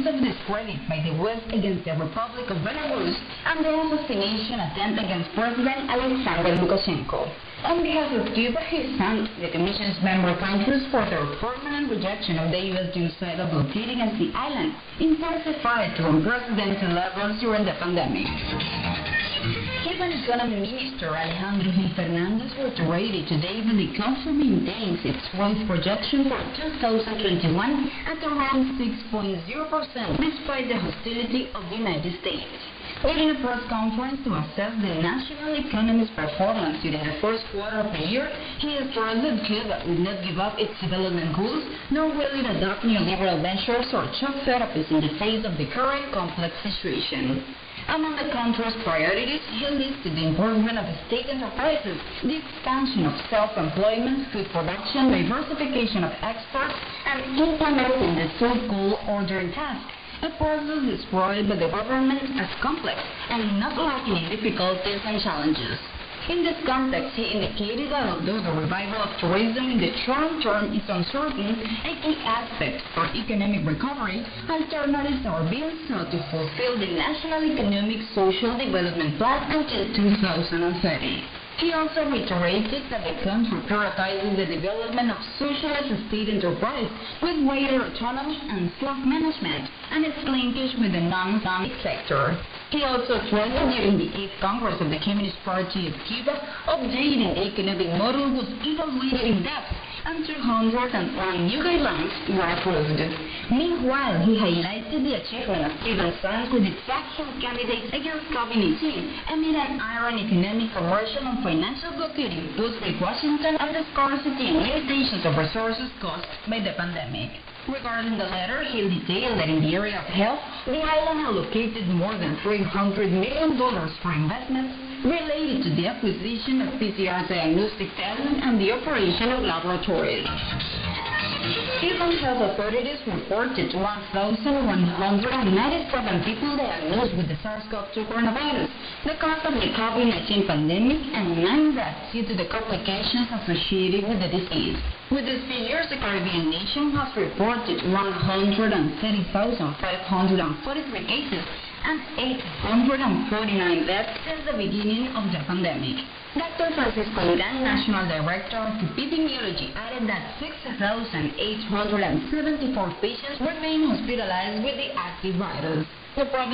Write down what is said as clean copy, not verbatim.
claims of discredit by the West against the Republic of Belarus and the assassination attempt against President Alexander Lukashenko. On behalf of Cuba, he thanked the Commission's member countries for their permanent rejection of the U.S. genocidal blockade against the island, intensified to unprecedented levels during the pandemic. Cuban Economy Minister Alejandro Gil Fernandez reiterated today that the country maintains its growth projection for 2021 at around 6.0% despite the hostility of the United States. During a press conference to assess the national economy's performance during the first quarter of the year, he assured that Cuba would not give up its development goals, nor will it adopt neoliberal measures or shock therapies in the face of the current complex situation. Among the country's priorities, he listed the improvement of state enterprises, the expansion of self-employment, food production, diversification of exports, and implementing the so-called ordering task, a process described by the government as complex and not lacking in difficulties and challenges. In this context, he indicated that although the revival of tourism in the short term is uncertain, a key aspect for economic recovery, alternatives are being sought to fulfill the National Economic Social Development Plan until 2030. He also reiterated that the country prioritizes the development of socialist state enterprise with greater autonomy and self-management and its linkage with the non-economic sector. He also stressed during the 8th Congress of the Communist Party of Cuba, updating the economic model was evaluated in depth and 201 new guidelines were approved. Meanwhile, he highlighted the achievement of Cuban science with its vaccine candidates against COVID-19 amid an iron economic, commercial, and financial blockade imposed by Washington and the scarcity and limitations of resources caused by the pandemic. Regarding the latter, he detailed that in the area of health, the island allocated more than $300 million for investments related to the acquisition of PCR diagnostic testing and the operation of laboratories. Cuban health authorities reported 1,197 people diagnosed with the SARS-CoV-2 coronavirus, the cause of the COVID-19 pandemic, and 9 deaths due to the complications associated with the disease. With these figures, the Caribbean nation has reported 130,543 cases and 849 deaths since the beginning of the pandemic. Dr. Francisco Duran, National Director of Epidemiology, added that 6,874 patients remain hospitalized with the active virus. The province